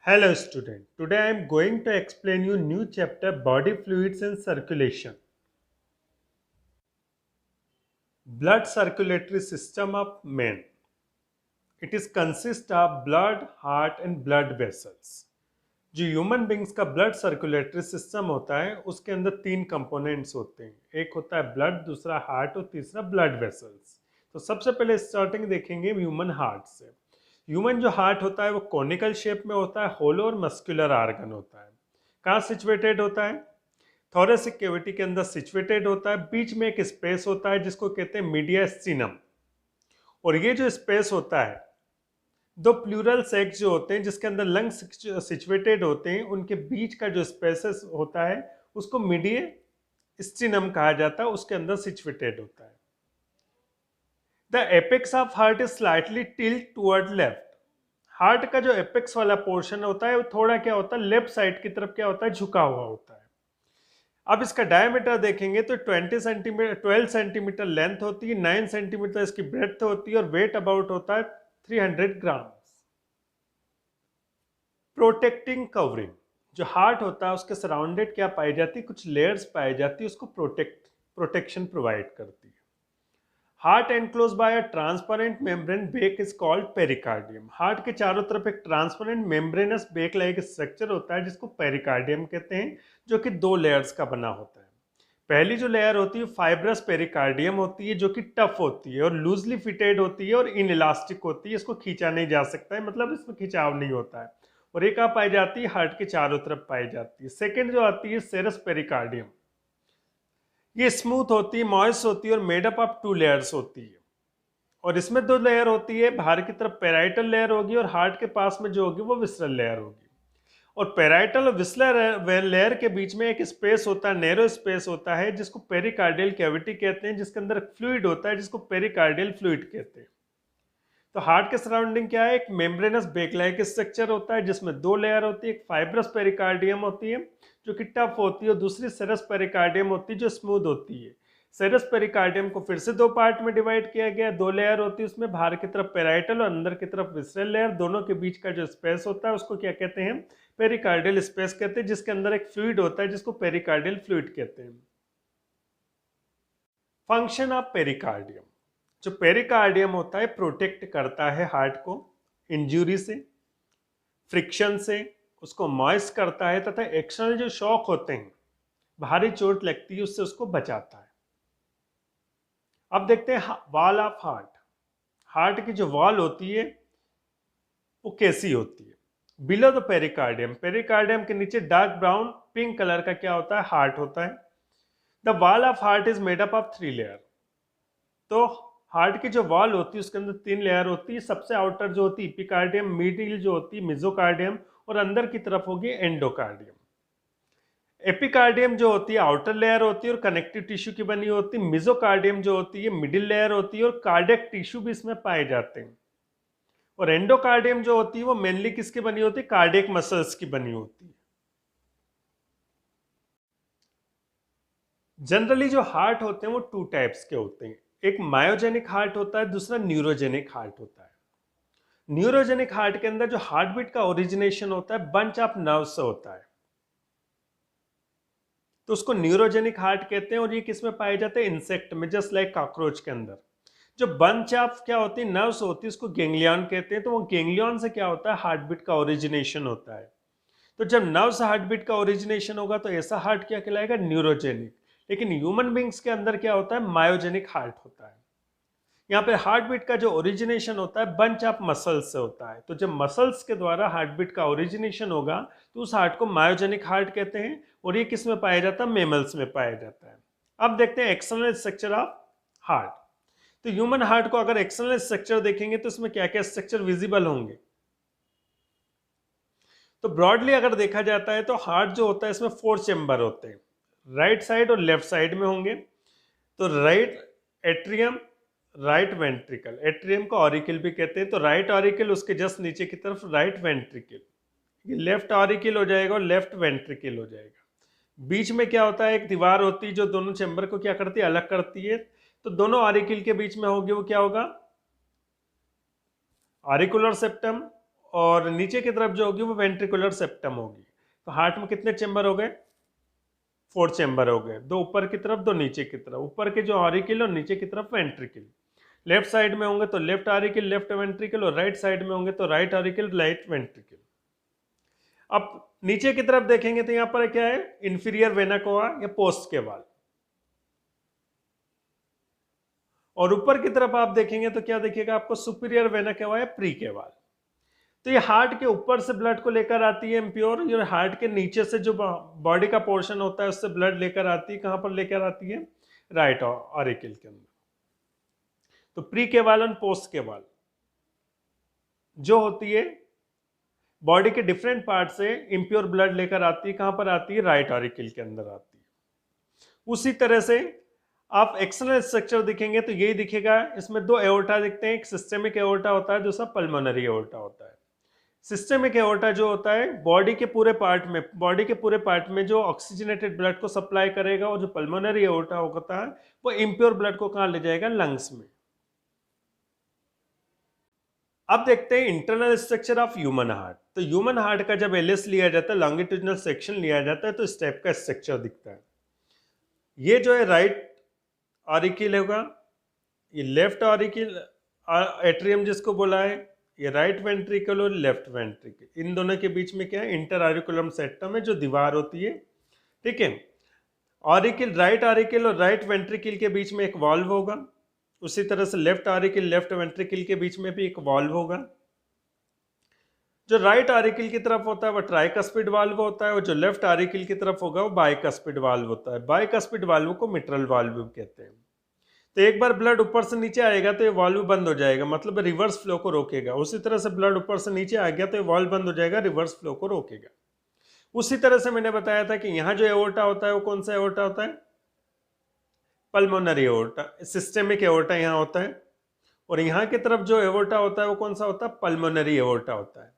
Hello student, today I am going to explain you new chapter body fluids and circulation. Blood circulatory system of man. It is consist of blood, heart and blood vessels. जो human beings का blood circulatory system होता है उसके अंदर तीन components होते हैं। एक होता है ब्लड, दूसरा हार्ट और तीसरा ब्लड वेसल्स। तो सबसे पहले स्टार्टिंग देखेंगे ह्यूमन हार्ट से। ह्यूमन जो हार्ट होता है वो कॉनिकल शेप में होता है, होलो और मस्कुलर आर्गन होता है। कहाँ सिचुएटेड होता है? थोरेसिक कैविटी के अंदर सिचुएटेड होता है। बीच में एक स्पेस होता है जिसको कहते हैं मीडियास्टिनम। और ये जो स्पेस होता है, दो प्लूरल सेक्स जो होते हैं जिसके अंदर लंग्स सिचुएटेड होते हैं, उनके बीच का जो स्पेसेस होता है उसको मीडियास्टिनम कहा जाता है, उसके अंदर सिचुएटेड होता है। The apex of heart is slightly tilt toward left. Heart का जो एपेक्स वाला पोर्शन होता है वो थोड़ा क्या होता है, लेफ्ट साइड की तरफ क्या होता है, झुका हुआ होता है। अब इसका डायमीटर देखेंगे तो 12 सेंटीमीटर लेंथ होती है, 9 सेंटीमीटर इसकी ब्रेड्थ होती है और वेट अबाउट होता है 300 ग्राम। प्रोटेक्टिंग कवरिंग, जो हार्ट होता है उसके सराउंडेड क्या पाई जाती है, कुछ लेयर्स पाई जाती है, उसको प्रोटेक्शन प्रोवाइड करती है। Heart enclose by a transparent membrane bag is called pericardium. Heart के चारों तरफ एक transparent membranous bag like structure होता है जिसको पेरिकार्डियम कहते हैं, जो कि दो लेयर्स का बना होता है। पहली जो लेयर होती है फाइब्रस पेरिकार्डियम होती है, जो कि टफ होती है और लूजली फिटेड होती है और इनइलास्टिक होती है, इसको खींचा नहीं जा सकता है, मतलब इसमें खिंचाव नहीं होता है। और एक पाई जाती है हार्ट के चारों तरफ पाई जाती है। सेकेंड जो आती है सेरस पेरिकार्डियम, ये स्मूथ होती है, मॉइस्ट होती है और मेडअप ऑफ 2 लेयर्स होती है। और इसमें 2 लेयर होती है, बाहर की तरफ पेराइटल लेयर होगी और हार्ट के पास में जो होगी वो विसरल लेयर होगी। और पेराइटल और विसरल लेयर के बीच में एक स्पेस होता है, नैरो स्पेस होता है, जिसको पेरिकार्डियल कैविटी कहते हैं, जिसके अंदर फ्लूइड होता है जिसको पेरिकार्डियल फ्लूइड कहते हैं। तो हार्ट के सराउंडिंग क्या है, एक मेम्ब्रेनस बेक लाइक स्ट्रक्चर होता है जिसमें 2 लेयर होती है। एक फाइब्रस पेरिकार्डियम होती है जो कि टफ होती है और दूसरी सेरस पेरिकार्डियम होती है जो स्मूथ होती है। सेरस पेरिकार्डियम को फिर से 2 पार्ट में डिवाइड किया गया, 2 लेयर होती है उसमें, बाहर की तरफ पेराइटल और अंदर की तरफ विसरल लेयर। दोनों के बीच का जो स्पेस होता है उसको क्या कहते हैं, पेरिकार्डियल स्पेस कहते हैं, जिसके अंदर एक फ्लूइड होता है जिसको पेरिकार्डियल फ्लूइड कहते हैं। फंक्शन ऑफ पेरिकार्डियम, जो पेरिकार्डियम होता है प्रोटेक्ट करता है हार्ट को इंजरी से, फ्रिक्शन से, उसको मॉइस्ट करता है तथा एक्सटर्नल जो शॉक होते हैं, भारी चोट लगती है उससे उसको बचाता है। अब देखते हैं वॉल ऑफ हार्ट। हार्ट की जो वॉल होती है वो कैसी होती है। बिलो द पेरिकार्डियम, पेरिकार्डियम के नीचे डार्क ब्राउन पिंक कलर का क्या होता है, हार्ट होता है। The wall of heart is made up of 3 layer. तो हार्ट की जो वॉल होती है उसके अंदर 3 लेयर होती है। सबसे आउटर जो होती है एपिकार्डियम, मिडिल जो होती है मेसोकार्डियम और अंदर की तरफ होगी एंडोकार्डियम। एपिकार्डियम जो होती है आउटर लेयर होती है और कनेक्टिव टिश्यू की बनी होती है। मेसोकार्डियम जो होती है मिडिल लेयर होती है और कार्डियक टिश्यू भी इसमें पाए जाते हैं। और एंडोकार्डियम जो होती है वो मेनली किसकी बनी होती है, कार्डियक मसल्स की बनी होती है। जनरली जो हार्ट होते हैं वो 2 टाइप्स के होते हैं, एक मायोजेनिक हार्ट होता है, दूसरा न्यूरोजेनिक हार्ट होता है। न्यूरोजेनिक हार्ट के अंदर जो हार्ट बीट का ओरिजिनेशन होता है बंच ऑफ नर्व से होता है, तो उसको न्यूरोजेनिक हार्ट कहते हैं। और ये किस में पाए जाते हैं, इंसेक्ट में, जस्ट लाइक कॉकरोच के अंदर। जो बंच ऑफ क्या होती है, नर्व्स होती है, उसको गेंगलियन कहते हैं। तो वो गेंगलियन से क्या होता है, हार्ट बीट का ओरिजिनेशन होता है। तो जब नर्व से हार्ट बीट का ओरिजिनेशन होगा तो ऐसा हार्ट क्या कहलाएगा, न्यूरोजेनिक। लेकिन ह्यूमन बींग्स के अंदर क्या होता है, मायोजेनिक हार्ट होता है। यहाँ पे हार्ट बीट का जो ओरिजिनेशन होता है बंच ऑफ मसल्स से होता है। तो जब मसल्स के द्वारा हार्ट बीट का ओरिजिनेशन होगा तो उस हार्ट को मायोजेनिक हार्ट कहते हैं। और ये किस में पाया जाता है, मेमल्स में पाया जाता है। अब देखते हैं एक्सटर्नल स्ट्रक्चर ऑफ हार्ट। तो ह्यूमन हार्ट को अगर एक्सटर्नल स्ट्रक्चर देखेंगे तो इसमें क्या क्या स्ट्रक्चर विजिबल होंगे। तो ब्रॉडली अगर देखा जाता है तो हार्ट जो होता है इसमें 4 चेम्बर होते हैं, राइट साइड और लेफ्ट साइड में होंगे। तो right atrium, right ventricle, atrium को ऑरिकल भी कहते हैं। तो राइट ऑरिकल, उसके जस्ट नीचे की तरफ राइट वेंट्रिकल, ये लेफ्ट ऑरिकल हो जाएगा और लेफ्ट वेंट्रिकल हो जाएगा। बीच में क्या होता है, एक दीवार होती है जो दोनों चैम्बर को क्या करती है, अलग करती है। तो दोनों ऑरिकल के बीच में होगी वो क्या होगा, ऑरिकुलर सेप्टम। और नीचे की तरफ जो होगी वो वेंट्रिकुलर सेप्टम होगी। तो हार्ट में कितने चेंबर हो गए? 4 चेंबर हो गए, 2 ऊपर की तरफ 2 नीचे की तरफ, ऊपर के जो ऑरिकल और नीचे की तरफ वेंट्रिकल। लेफ्ट साइड में होंगे तो लेफ्ट ऑरिकल लेफ्ट वेंट्रिकल, और राइट साइड में होंगे तो राइट ऑरिकल राइट वेंट्रिकल। अब नीचे की तरफ देखेंगे तो यहाँ पर क्या है? इंफीरियर वेना कोवा या पोस्ट के वाल। और ऊपर की तरफ आप देखेंगे तो क्या देखिएगा आपको? सुपीरियर वेना केवा या प्री के वाल। तो ये हार्ट के ऊपर से ब्लड को लेकर आती है इम्प्योर, और हार्ट के नीचे से जो बॉडी का पोर्शन होता है उससे ब्लड लेकर आती है। कहां पर लेकर आती है? राइट ऑरिकल के अंदर। तो प्री केवाल और पोस्ट केवाल जो होती है बॉडी के डिफरेंट पार्ट से इम्प्योर ब्लड लेकर आती है। कहां पर आती है? राइट ऑरिकल के अंदर आती है। उसी तरह से आप एक्सटर्नल स्ट्रक्चर दिखेंगे तो यही दिखेगा। इसमें 2 एओर्टा दिखते हैं, एक सिस्टेमिक एओर्टा होता है, दूसरा पल्मोनरी एओर्टा होता है। सिस्टेमिक एओर्टा जो होता है बॉडी के पूरे पार्ट में जो ऑक्सीजनेटेड ब्लड को सप्लाई करेगा, और जो पल्मोनरी एओर्टा होता है वो इम्प्योर ब्लड को कहां ले जाएगा? लंग्स में। अब देखते हैं internal structure of human heart. तो ह्यूमन हार्ट का जब एलएस लिया जाता है, लॉन्गिट्यूडिनल सेक्शन लिया जाता है, तो इस टाइप का स्ट्रक्चर दिखता है। ये जो है राइट ऑरिकल होगा, ये लेफ्ट ऑरिकल एट्रियम जिसको बोला है, ये राइट वेंट्रिकल और लेफ्ट वेंट्रिकल। इन दोनों के बीच में क्या है? इंटर ऑरिकुलम सेप्टम है, जो दीवार होती है। ठीक है। ऑरिकल, राइट ऑरिकल और राइट वेंट्रिकल के बीच में एक वाल्व होगा। उसी तरह से लेफ्ट ऑरिकल लेफ्ट वेंट्रिकल के बीच में भी एक वाल्व होगा। जो राइट ऑरिकल की तरफ होता है वो ट्राइकस्पिड वाल्व होता है, और जो लेफ्ट ऑरिकल की तरफ होगा वो बाइकस्पिड वाल्व होता है। बाइकस्पिड वाल्व को मिट्रल वाल्व कहते हैं। तो एक बार ब्लड ऊपर से नीचे आएगा तो ये वाल्व बंद हो जाएगा, मतलब रिवर्स फ्लो को रोकेगा। उसी तरह से ब्लड ऊपर से नीचे आ गया तो ये वाल्व बंद हो जाएगा, रिवर्स फ्लो को रोकेगा। उसी तरह से मैंने बताया था कि यहाँ जो एओर्टा होता है वो कौन सा एओर्टा होता है? Pulmonary aorta. सिस्टेमिक एओर्टा यहाँ होता है, और यहाँ की तरफ जो एओर्टा होता है वो कौन सा होता है? पल्मोनरी एओर्टा होता है।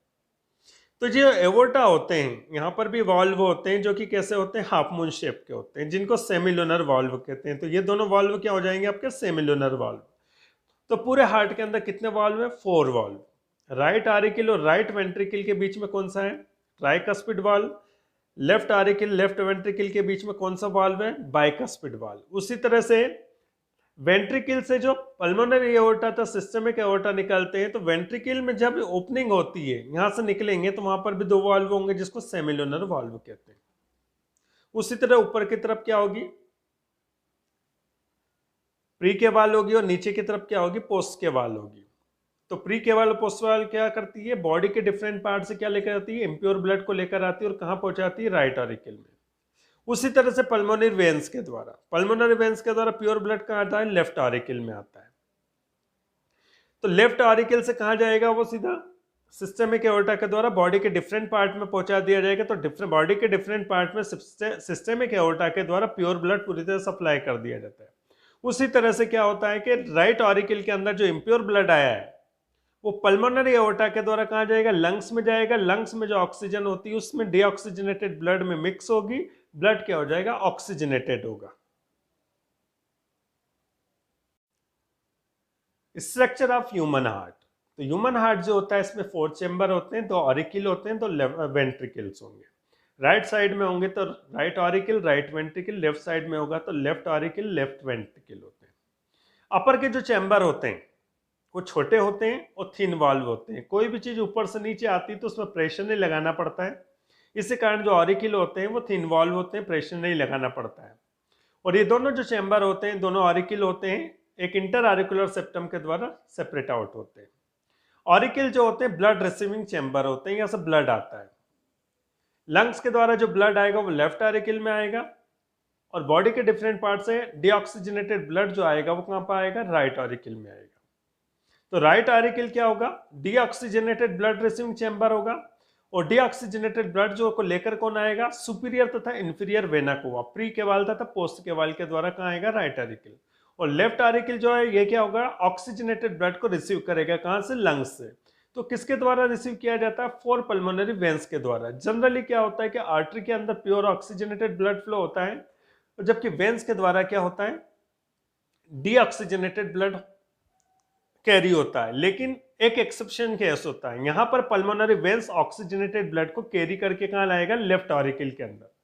तो जो एओर्टा होते हैं यहाँ पर भी वाल्व होते हैं, जो कि कैसे होते हैं? हाफ मून शेप के होते हैं, जिनको सेमिलुनर वाल्व कहते हैं। तो ये दोनों वाल्व क्या हो जाएंगे आपके? Semilunar valve. तो पूरे हार्ट के अंदर कितने वाल्व है? 4 वाल्व। राइट ऑरिकल और राइट वेंट्रिकल के बीच में कौन सा है? Tricuspid valve. Left auricle left ventricle के बीच में कौन सा वाल्व है? Bicuspid valve. उसी तरह से वेंट्रिकल से जो पल्मोनरी एओर्टा था सिस्टेमिक एओर्टा निकलते हैं, तो वेंट्रिकल में जब ओपनिंग होती है, यहां से निकलेंगे तो वहां पर भी 2 वाल्व होंगे, जिसको सेमिलुनर वाल्व कहते हैं। उसी तरह ऊपर की तरफ क्या होगी? प्री के वाल होगी, और नीचे की तरफ क्या होगी? पोस्ट के वाल होगी। तो प्री के वाल और पोस्ट वाल क्या करती है? बॉडी के डिफरेंट पार्ट से क्या लेकर आती है? इम्प्योर ब्लड को लेकर आती है, और कहां पहुंचाती है? राइट ऑरिकल में। उसी तरह से पल्मोनरी वेन्स के द्वारा प्योर ब्लड कहां आता है? लेफ्ट ऑरिकल में आता है। तो लेफ्ट ऑरिकल से कहां जाएगा? वो सीधा सिस्टेमिक एओर्टा के द्वारा बॉडी के डिफरेंट पार्ट में पहुंचा दिया जाएगा। तो डिफरेंट बॉडी के डिफरेंट पार्ट में सिस्टेमिक एओर्टा के द्वारा प्योर ब्लड पूरी तरह सप्लाई कर दिया जाता है। उसी तरह से क्या होता है कि राइट ऑरिकल के अंदर जो इम्प्योर ब्लड आया है वो पल्मोनरी एओर्टा के द्वारा कहां जाएगा? लंग्स में जाएगा। लंग्स में जो ऑक्सीजन होती है उसमें डीऑक्सीजनेटेड ब्लड में मिक्स होगी, ब्लड क्या हो जाएगा? ऑक्सीजनेटेड होगा। Structure of human heart. तो ह्यूमन हार्ट जो होता है इसमें 4 चेंबर होते हैं, 2 ऑरिकल होते हैं, 2 वेंट्रिकल्स होंगे। राइट साइड में होंगे तो right auricle right ventricle, left side में होगा तो लेफ्ट ऑरिकल लेफ्ट वेंट्रिकल होते हैं। अपर के जो चैम्बर होते हैं वो छोटे होते हैं और थिन वाल्व होते हैं। कोई भी चीज ऊपर से नीचे आती है तो उसमें प्रेशर नहीं लगाना पड़ता है, इसी कारण जो ऑरिकल होते हैं वो थिन वाल्व होते हैं, प्रेशर नहीं लगाना पड़ता है। और ये दोनों जो चैम्बर होते हैं, दोनों ऑरिकल होते हैं, एक इंटर ऑरिकुलर सेप्टम के द्वारा सेपरेट आउट होते हैं। ऑरिकल जो होते हैं ब्लड रिसीविंग चैम्बर होते हैं, यहाँ से ब्लड आता है। लंग्स के द्वारा जो ब्लड आएगा वो लेफ्ट ऑरिकल में आएगा, और बॉडी के डिफरेंट पार्ट से डीऑक्सीजनेटेड ब्लड जो आएगा वो कहां पर आएगा? राइट ऑरिकल में आएगा। तो राइट ऑरिकल क्या होगा? डीऑक्सीजनेटेड ब्लड रिसीविंग चैम्बर होगा, और डीऑक्सीजनेटेड ब्लड जो को लेकर कौन आएगा? सुपीरियर तथा इंफीरियर वेना कोवा, प्री केवाल तथा पोस्ट केवाल के द्वारा कहां आएगा? Right auricle. और लेफ्ट ऑरिकल जो है ये क्या होगा? ऑक्सीजनेटेड ब्लड को रिसीव करेगा, कहां से? लंग्स से। तो किसके द्वारा रिसीव किया जाता है? 4 पल्मोनरी वेन्स के द्वारा। जनरली क्या होता है कि आर्टरी के अंदर प्योर ऑक्सीजनेटेड ब्लड फ्लो होता है, और जबकि वेन्स के द्वारा क्या होता है? डीऑक्सीजनेटेड ब्लड कैरी होता है। लेकिन एक एक्सेप्शन केस होता है, यहां पर पल्मोनरी वेन्स ऑक्सीजनेटेड ब्लड को कैरी करके कहां लाएगा, लेफ्ट ऑरिकल के अंदर।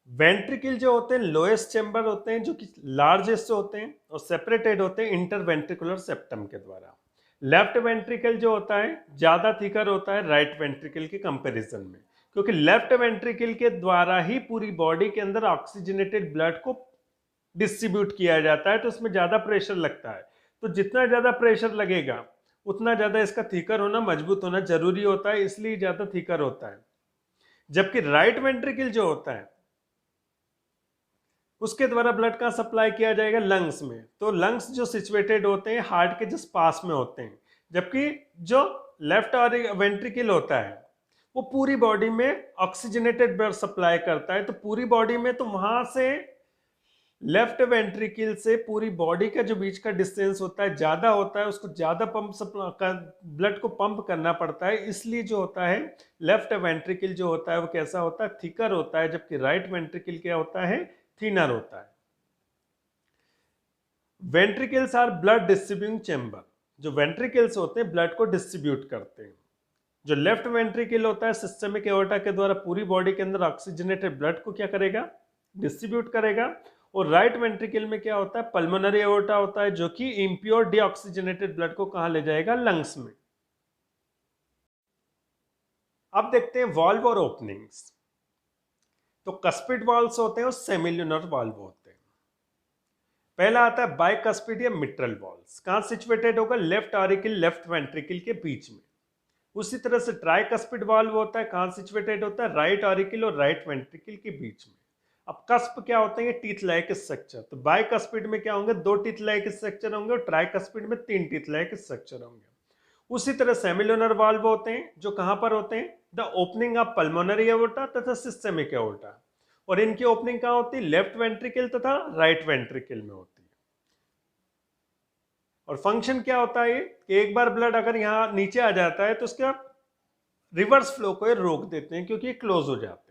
वेंट्रिकल जो होते हैं लोएस्ट चेंबर होते हैं, जो कि लार्जेस्ट होते हैं और सेपरेटेड होते हैं इंटरवेंट्रिकुलर सेप्टम के द्वारा। लेफ्ट वेंट्रिकल जो होता है ज्यादा थिकर होता है राइट वेंट्रिकल के कंपैरिजन में, क्योंकि लेफ्ट वेंट्रिकल के द्वारा ही पूरी बॉडी के अंदर ऑक्सीजनेटेड ब्लड को डिस्ट्रीब्यूट किया जाता है, तो उसमें ज्यादा प्रेशर लगता है। तो जितना ज्यादा प्रेशर लगेगा उतना ज्यादा इसका थिकर होना, मजबूत होना जरूरी होता है, इसलिए ज्यादा थिकर होता है। जबकि राइट वेंट्रिकल जो होता है उसके द्वारा ब्लड का सप्लाई किया जाएगा लंग्स में, तो लंग्स जो सिचुएटेड होते हैं हार्ट के जस्ट पास में होते हैं। जबकि जो लेफ्ट और वेंट्रिकल होता है वो पूरी बॉडी में ऑक्सीजनेटेड ब्लड सप्लाई करता है, तो पूरी बॉडी में, तो वहां से लेफ्ट वेंट्रिकल से पूरी बॉडी का जो बीच का डिस्टेंस होता है ज्यादा होता है, उसको ज्यादा ब्लड को पंप करना पड़ता है, इसलिए जो होता है लेफ्ट वेंट्रिकल जो होता है वो कैसा होता है, थिकर होता है, जबकि राइट वेंट्रिकल क्या होता है, थिनर होता है। Ventricles are blood distributing chamber, जो वेंट्रिकल्स होते हैं ब्लड को डिस्ट्रीब्यूट करते हैं। जो लेफ्ट वेंट्रिकल होता है सिस्टमिक एओर्टा के द्वारा पूरी बॉडी के अंदर ऑक्सीजनेटेड ब्लड को क्या करेगा, डिस्ट्रीब्यूट करेगा। और राइट वेंट्रिकल में क्या होता है, पल्मोनरी एओर्टा होता है, जो कि इम्प्योर डीऑक्सीजनेटेड ब्लड को कहां ले जाएगा, लंग्स में। अब देखते हैं वाल्व और ओपनिंग्स। तो कस्पिड वाल्व्स होते हैं और सेमिल्यूनर वाल्व होते हैं। पहला आता है बाइकस्पिड या मिट्रल वाल्व्स, कहां सिचुएटेड होगा, लेफ्ट ऑरिकल लेफ्ट वेंट्रिकल के बीच में। उसी तरह से ट्राइकस्पिड वाल्व होता है, कहां सिचुएटेड होता है, राइट ऑरिकल और राइट वेंट्रिकल के बीच में। अब कस्प क्या होता है, ये टीथ लाइक स्ट्रक्चर। तो बाइकस्पिड में क्या होंगे, 2 टीथ लाइक स्ट्रक्चर होंगे, और ट्राइकस्पिड में 3 टीथ लाइक स्ट्रक्चर होंगे। उसी तरह सेमिल्यूनर वाल्व होते हैं, जो कहां पर होते हैं, the opening of pulmonary aorta तथा सिस्टमिक एओर्टा, और इनकी ओपनिंग कहां होती है, लेफ्ट वेंट्रिकल तथा राइट वेंट्रिकल में होती है। और फंक्शन क्या होता है कि एक बार ब्लड अगर यहां नीचे आ जाता है तो उसका रिवर्स फ्लो को ये रोक देते हैं, क्योंकि ये क्लोज हो जाते हैं।